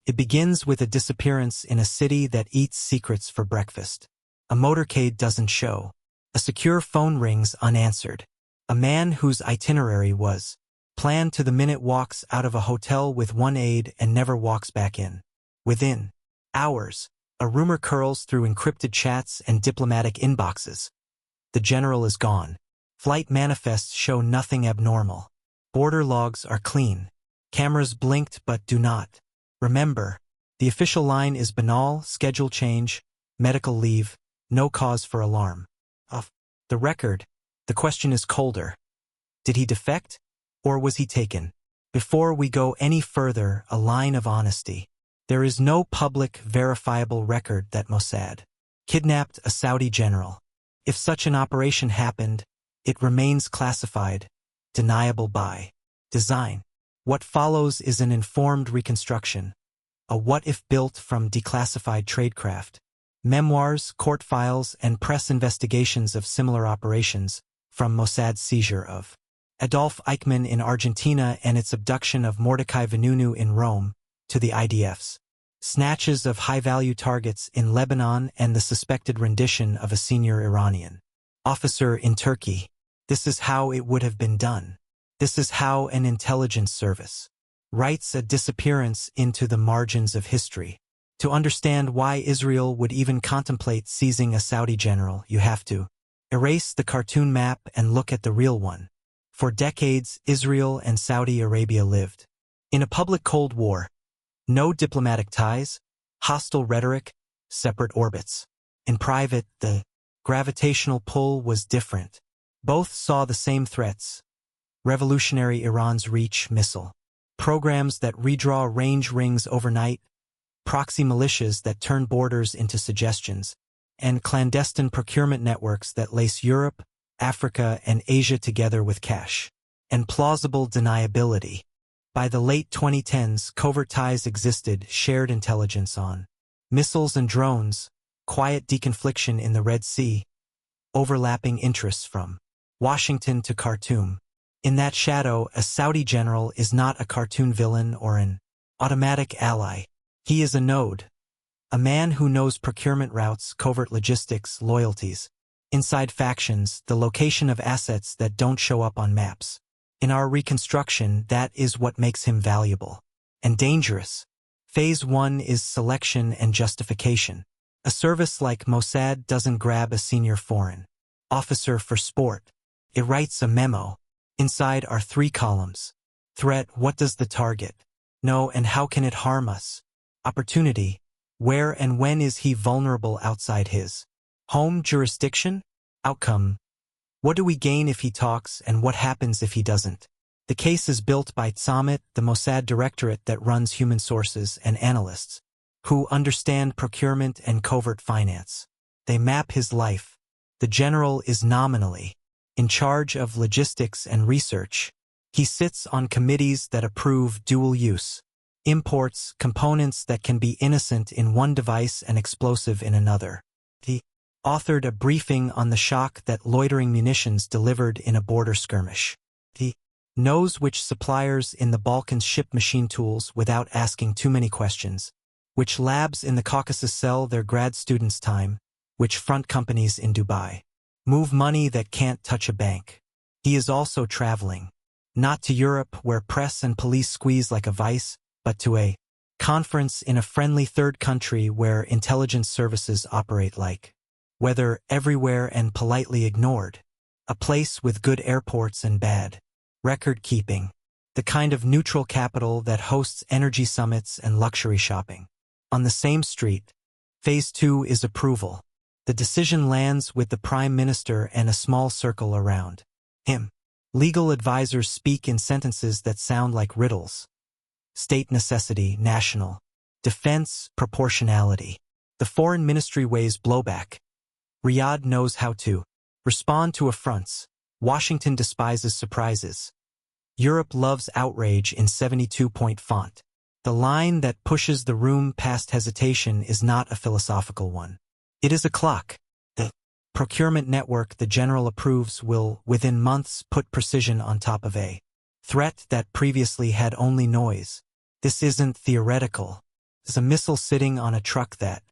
It begins with a disappearance in a city that eats secrets for breakfast. A motorcade doesn't show. A secure phone rings unanswered. A man whose itinerary was planned to the minute walks out of a hotel with one aide and never walks back in. Within hours, a rumor curls through encrypted chats and diplomatic inboxes. The general is gone. Flight manifests show nothing abnormal. Border logs are clean. Cameras blinked but do not. Remember, the official line is banal: schedule change, medical leave, no cause for alarm. Off the record, the question is colder. Did he defect? Or was he taken? Before we go any further, a line of honesty. There is no public, verifiable record that Mossad kidnapped a Saudi general. If such an operation happened, it remains classified, deniable by design. What follows is an informed reconstruction, a what-if built from declassified tradecraft, memoirs, court files, and press investigations of similar operations, from Mossad's seizure of Adolf Eichmann in Argentina and its abduction of Mordecai Vanunu in Rome, to the IDF's snatches of high-value targets in Lebanon and the suspected rendition of a senior Iranian officer in Turkey. This is how it would have been done. This is how an intelligence service writes a disappearance into the margins of history. To understand why Israel would even contemplate seizing a Saudi general, you have to erase the cartoon map and look at the real one. For decades, Israel and Saudi Arabia lived in a public Cold War. No diplomatic ties, hostile rhetoric, separate orbits. In private, the gravitational pull was different. Both saw the same threats: revolutionary Iran's Reach missile, programs that redraw range rings overnight, proxy militias that turn borders into suggestions, and clandestine procurement networks that lace Europe, Africa, and Asia together with cash and plausible deniability. By the late 2010s, covert ties existed: shared intelligence on missiles and drones, quiet deconfliction in the Red Sea, overlapping interests from Washington to Khartoum. In that shadow, a Saudi general is not a cartoon villain or an automatic ally. He is a node, a man who knows procurement routes, covert logistics, loyalties, inside factions, the location of assets that don't show up on maps. In our reconstruction, that is what makes him valuable and dangerous. Phase 1 is selection and justification. A service like Mossad doesn't grab a senior foreign officer for sport. It writes a memo. Inside are 3 columns. Threat: what does the target know and how can it harm us? Opportunity: where and when is he vulnerable outside his home jurisdiction? Outcome: what do we gain if he talks and what happens if he doesn't? The case is built by Tzamet, the Mossad directorate that runs human sources, and analysts who understand procurement and covert finance. They map his life. The general is nominally in charge of logistics and research. He sits on committees that approve dual use imports, components that can be innocent in one device and explosive in another. He authored a briefing on the shock that loitering munitions delivered in a border skirmish. He knows which suppliers in the Balkans ship machine tools without asking too many questions, which labs in the Caucasus sell their grad students' time, which front companies in Dubai move money that can't touch a bank. He is also traveling, not to Europe where press and police squeeze like a vice, but to a conference in a friendly third country where intelligence services operate like weather, everywhere and politely ignored. A place with good airports and bad record-keeping. The kind of neutral capital that hosts energy summits and luxury shopping. On the same street, Phase 2 is approval. The decision lands with the Prime Minister and a small circle around him. Legal advisors speak in sentences that sound like riddles. State necessity, national defense, proportionality. The Foreign Ministry weighs blowback. Riyadh knows how to respond to affronts. Washington despises surprises. Europe loves outrage in 72-point font. The line that pushes the room past hesitation is not a philosophical one. It is a clock. The procurement network the general approves will, within months, put precision on top of a threat that previously had only noise. This isn't theoretical. There's a missile sitting on a truck that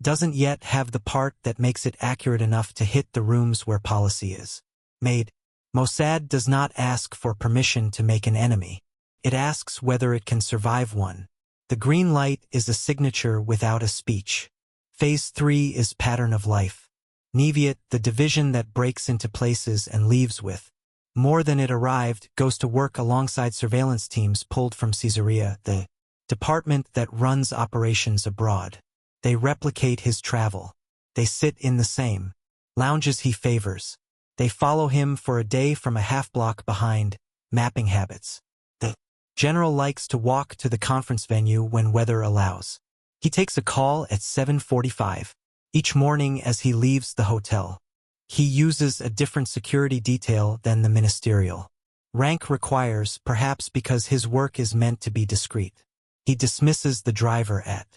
doesn't yet have the part that makes it accurate enough to hit the rooms where policy is made. Mossad does not ask for permission to make an enemy. It asks whether it can survive one. The green light is a signature without a speech. Phase 3 is pattern of life. Neviat, the division that breaks into places and leaves with more than it arrived, goes to work alongside surveillance teams pulled from Caesarea, the department that runs operations abroad. They replicate his travel. They sit in the same lounges he favors. They follow him for a day from a half-block behind, mapping habits. The general likes to walk to the conference venue when weather allows. He takes a call at 7:45 each morning as he leaves the hotel. He uses a different security detail than the ministerial rank requires, perhaps because his work is meant to be discreet. He dismisses the driver at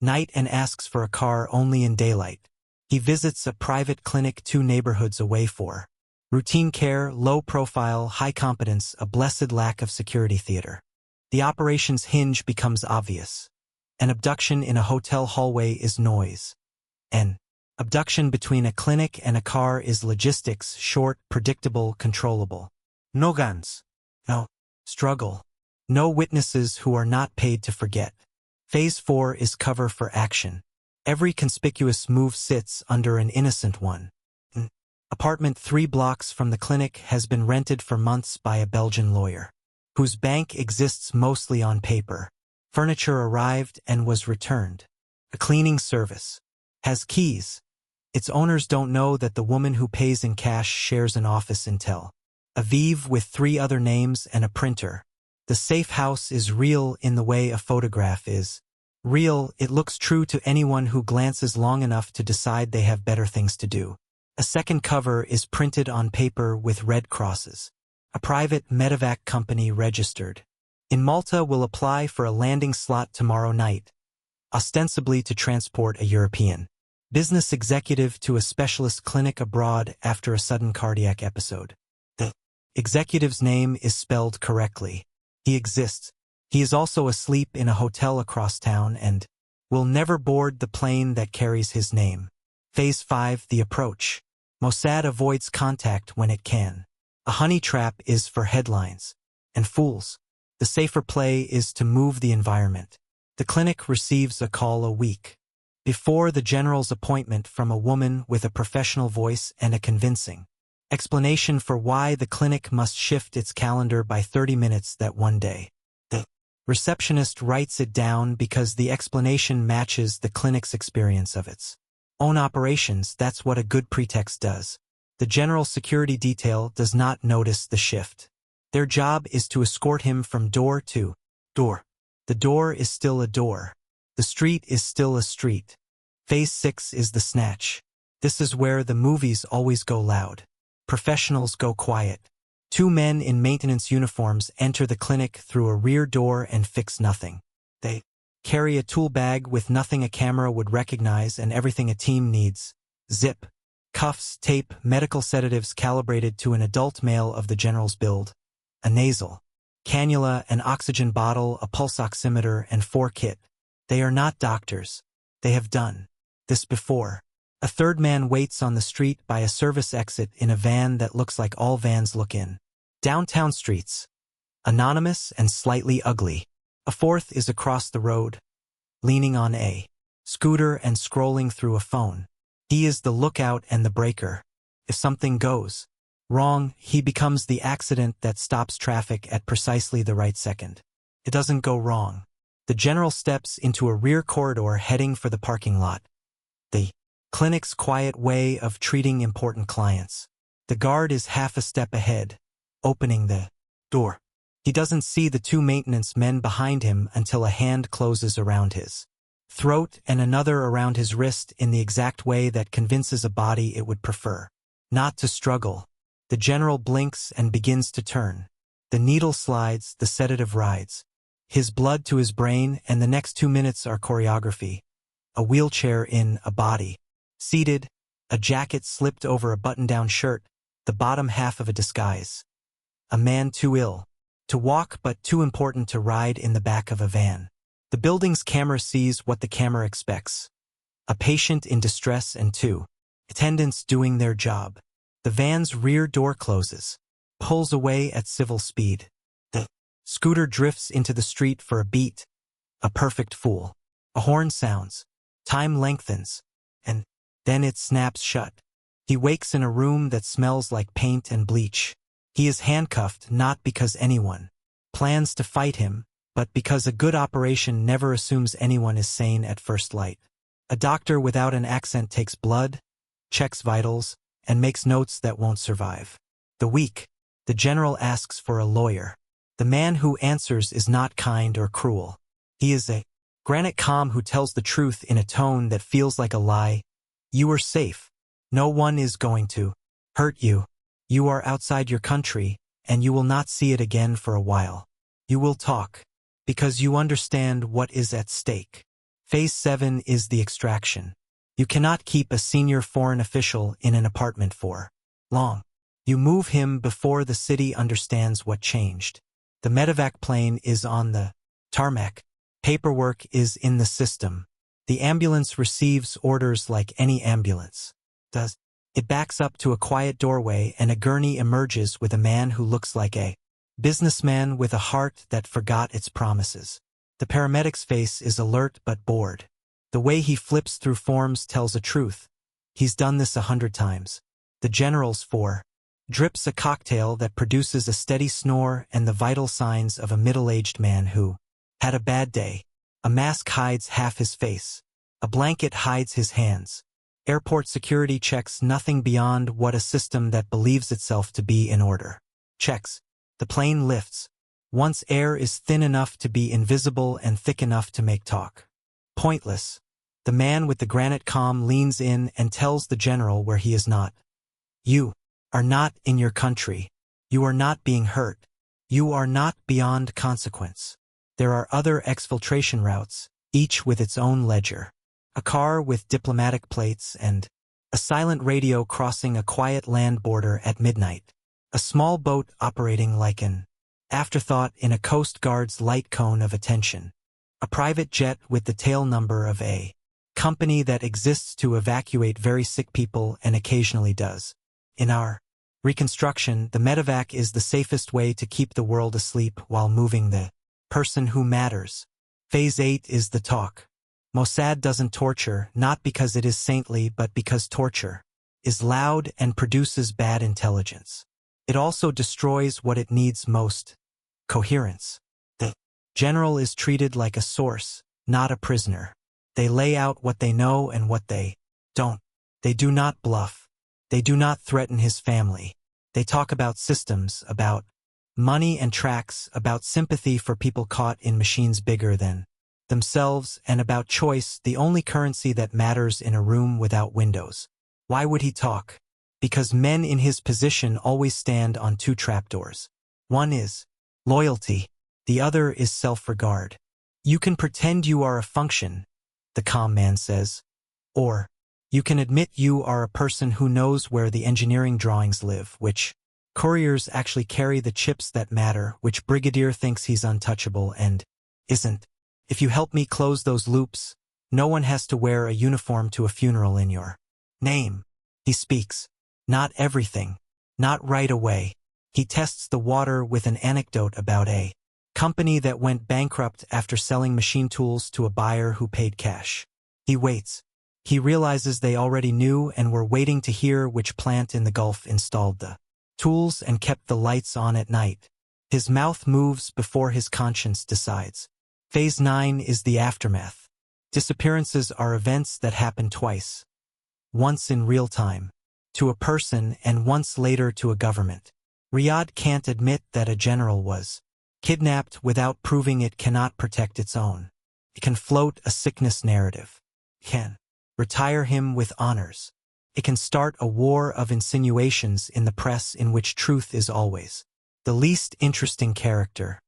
night and asks for a car only in daylight. He visits a private clinic 2 neighborhoods away for routine care, low profile, high competence, a blessed lack of security theater. The operation's hinge becomes obvious. An abduction in a hotel hallway is noise. An abduction between a clinic and a car is logistics, short, predictable, controllable. No guns. No struggle. No witnesses who are not paid to forget. Phase 4 is cover for action. Every conspicuous move sits under an innocent one. An apartment 3 blocks from the clinic has been rented for months by a Belgian lawyer, whose bank exists mostly on paper. Furniture arrived and was returned. A cleaning service has keys. Its owners don't know that the woman who pays in cash shares an office in Tel Aviv with 3 other names and a printer. The safe house is real in the way a photograph is real. It looks true to anyone who glances long enough to decide they have better things to do. A second cover is printed on paper with red crosses. A private medevac company registered in Malta will apply for a landing slot tomorrow night, ostensibly to transport a European business executive to a specialist clinic abroad after a sudden cardiac episode. The executive's name is spelled correctly. He exists. He is also asleep in a hotel across town and will never board the plane that carries his name. Phase 5, the approach. Mossad avoids contact when it can. A honey trap is for headlines and fools. The safer play is to move the environment. The clinic receives a call a week before the general's appointment from a woman with a professional voice and a convincing explanation for why the clinic must shift its calendar by 30 minutes that one day. The receptionist writes it down because the explanation matches the clinic's experience of its own operations. That's what a good pretext does. The general security detail does not notice the shift. Their job is to escort him from door to door. The door is still a door. The street is still a street. Phase 6 is the snatch. This is where the movies always go loud. Professionals go quiet. 2 men in maintenance uniforms enter the clinic through a rear door and fix nothing. They carry a tool bag with nothing a camera would recognize and everything a team needs. Zip, cuffs, tape, medical sedatives calibrated to an adult male of the general's build. A nasal cannula, an oxygen bottle, a pulse oximeter, and 4 kit. They are not doctors. They have done this before. A third man waits on the street by a service exit in a van that looks like all vans look in downtown streets. Anonymous and slightly ugly. A fourth is across the road, leaning on a scooter and scrolling through a phone. He is the lookout and the breaker. If something goes wrong, he becomes the accident that stops traffic at precisely the right second. It doesn't go wrong. The general steps into a rear corridor heading for the parking lot. The clinic's quiet way of treating important clients. The guard is half a step ahead, opening the door. He doesn't see the 2 maintenance men behind him until a hand closes around his throat and another around his wrist in the exact way that convinces a body it would prefer not to struggle. The general blinks and begins to turn. The needle slides, the sedative rides. His blood to his brain, and the next 2 minutes are choreography. A wheelchair in a body. Seated, a jacket slipped over a button-down shirt, the bottom half of a disguise. A man too ill to walk but too important to ride in the back of a van. The building's camera sees what the camera expects. A patient in distress and two attendants doing their job. The van's rear door closes, pulls away at civil speed. The scooter drifts into the street for a beat. A perfect fool. A horn sounds. Time lengthens. And then it snaps shut. He wakes in a room that smells like paint and bleach. He is handcuffed not because anyone plans to fight him, but because a good operation never assumes anyone is sane at first light. A doctor without an accent takes blood, checks vitals, and makes notes that won't survive. The weak. The general asks for a lawyer. The man who answers is not kind or cruel. He is a granite calm who tells the truth in a tone that feels like a lie. You are safe. No one is going to hurt you. You are outside your country, and you will not see it again for a while. You will talk, because you understand what is at stake. Phase 7 is the extraction. You cannot keep a senior foreign official in an apartment for long. You move him before the city understands what changed. The medevac plane is on the tarmac. Paperwork is in the system. The ambulance receives orders like any ambulance does. It backs up to a quiet doorway and a gurney emerges with a man who looks like a businessman with a heart that forgot its promises. The paramedic's face is alert but bored. The way he flips through forms tells a truth. He's done this 100 times. The general's for drips a cocktail that produces a steady snore and the vital signs of a middle-aged man who had a bad day. A mask hides half his face. A blanket hides his hands. Airport security checks nothing beyond what a system that believes itself to be in order checks. The plane lifts. Once air is thin enough to be invisible and thick enough to make talk pointless. The man with the granite calm leans in and tells the general where he is not. You are not in your country. You are not being hurt. You are not beyond consequence. There are other exfiltration routes, each with its own ledger. A car with diplomatic plates and a silent radio crossing a quiet land border at midnight. A small boat operating like an afterthought in a Coast Guard's light cone of attention. A private jet with the tail number of a company that exists to evacuate very sick people and occasionally does. In our reconstruction, the medevac is the safest way to keep the world asleep while moving the person who matters. Phase 8 is the talk. Mossad doesn't torture, not because it is saintly but because torture is loud and produces bad intelligence. It also destroys what it needs most: coherence. The general is treated like a source, not a prisoner. They lay out what they know and what they don't. They do not bluff. They do not threaten his family. They talk about systems, about money and tracks, about sympathy for people caught in machines bigger than themselves, and about choice, the only currency that matters in a room without windows. Why would he talk? Because men in his position always stand on two trapdoors. One is loyalty. The other is self-regard. You can pretend you are a function, the calm man says. Or you can admit you are a person who knows where the engineering drawings live, which couriers actually carry the chips that matter, which brigadier thinks he's untouchable and isn't. If you help me close those loops, no one has to wear a uniform to a funeral in your name. He speaks. Not everything. Not right away. He tests the water with an anecdote about a company that went bankrupt after selling machine tools to a buyer who paid cash. He waits. He realizes they already knew and were waiting to hear which plant in the Gulf installed the tools and kept the lights on at night. His mouth moves before his conscience decides. Phase 9 is the aftermath. Disappearances are events that happen twice. Once in real time, to a person, and once later to a government. Riyadh can't admit that a general was kidnapped without proving it cannot protect its own. It can float a sickness narrative. It can retire him with honors. It can start a war of insinuations in the press in which truth is always the least interesting character.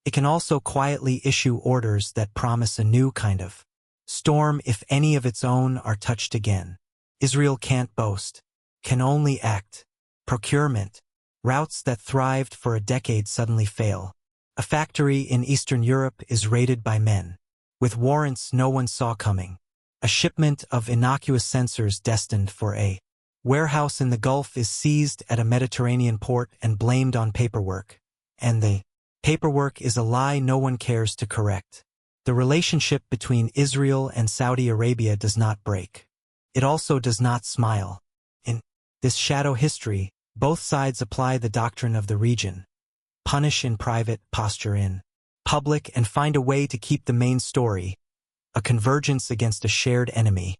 It can also quietly issue orders that promise a new kind of storm if any of its own are touched again. Israel can't boast, can only act. Procurement. Routes that thrived for a decade suddenly fail. A factory in Eastern Europe is raided by men with warrants no one saw coming. A shipment of innocuous sensors destined for a warehouse in the Gulf is seized at a Mediterranean port and blamed on paperwork. And the paperwork is a lie no one cares to correct. The relationship between Israel and Saudi Arabia does not break. It also does not smile. In this shadow history, both sides apply the doctrine of the region. Punish in private, posture in public, and find a way to keep the main story, a convergence against a shared enemy,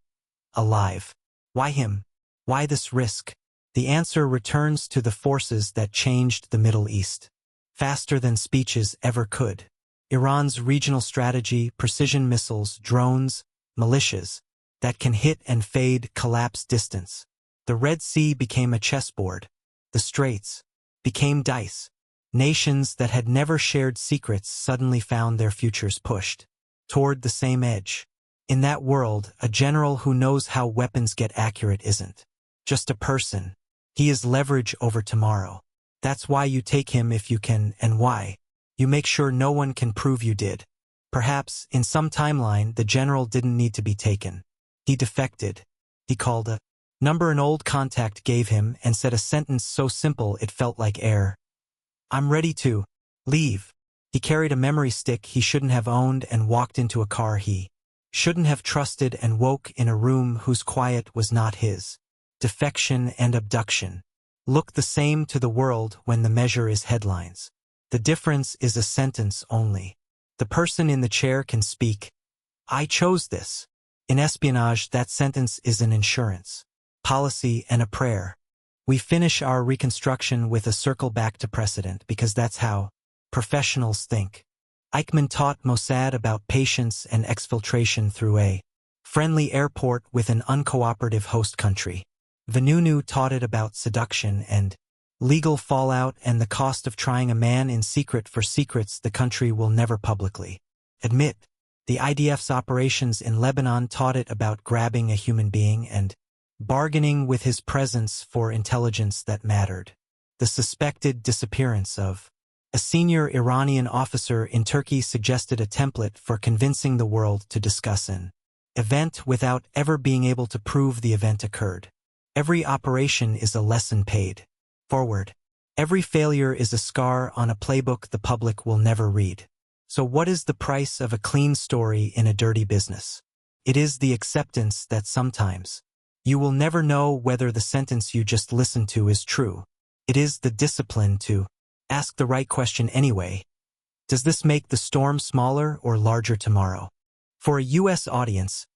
alive. Why him? Why this risk? The answer returns to the forces that changed the Middle East, faster than speeches ever could. Iran's regional strategy, precision missiles, drones, militias, that can hit and fade, collapse distance. The Red Sea became a chessboard. The Straits became dice. Nations that had never shared secrets suddenly found their futures pushed toward the same edge. In that world, a general who knows how weapons get accurate isn't just a person. He is leverage over tomorrow. That's why you take him if you can, and why you make sure no one can prove you did. Perhaps, in some timeline, the general didn't need to be taken. He defected. He called a number an old contact gave him and said a sentence so simple it felt like air. I'm ready to leave. He carried a memory stick he shouldn't have owned and walked into a car he shouldn't have trusted and woke in a room whose quiet was not his. Defection and abduction look the same to the world when the measure is headlines. The difference is a sentence only. The person in the chair can speak, I chose this. In espionage, that sentence is an insurance policy and a prayer. We finish our reconstruction with a circle back to precedent because that's how professionals think. Eichmann taught Mossad about patience and exfiltration through a friendly airport with an uncooperative host country. Vanunu taught it about seduction and legal fallout and the cost of trying a man in secret for secrets the country will never publicly admit. The IDF's operations in Lebanon taught it about grabbing a human being and bargaining with his presence for intelligence that mattered. The suspected disappearance of a senior Iranian officer in Turkey suggested a template for convincing the world to discuss an event without ever being able to prove the event occurred. Every operation is a lesson paid forward. Every failure is a scar on a playbook the public will never read. So what is the price of a clean story in a dirty business? It is the acceptance that sometimes you will never know whether the sentence you just listened to is true. It is the discipline to ask the right question anyway. Does this make the storm smaller or larger tomorrow? For a U.S. audience,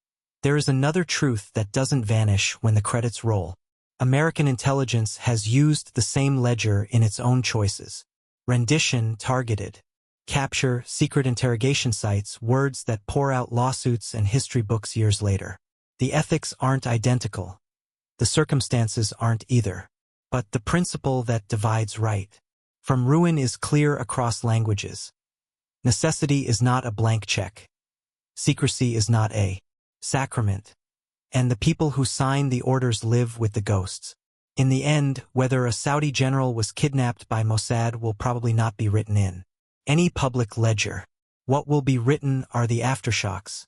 there is another truth that doesn't vanish when the credits roll. American intelligence has used the same ledger in its own choices. Rendition, targeted capture, secret interrogation sites, words that pour out lawsuits and history books years later. The ethics aren't identical. The circumstances aren't either. But the principle that divides right from ruin is clear across languages. Necessity is not a blank check. Secrecy is not a sacrament. And the people who sign the orders live with the ghosts. In the end, whether a Saudi general was kidnapped by Mossad will probably not be written in any public ledger. What will be written are the aftershocks.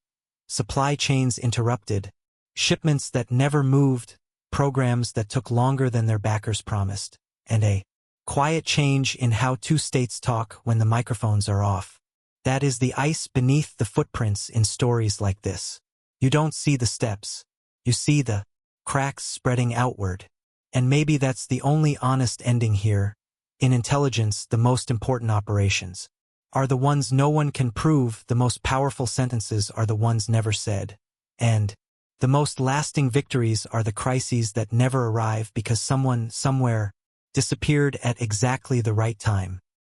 Supply chains interrupted, shipments that never moved, programs that took longer than their backers promised, and a quiet change in how two states talk when the microphones are off. That is the ice beneath the footprints in stories like this. You don't see the steps. You see the cracks spreading outward. And maybe that's the only honest ending here. In intelligence, the most important operations are the ones no one can prove, the most powerful sentences are the ones never said. And the most lasting victories are the crises that never arrive because someone, somewhere, disappeared at exactly the right time.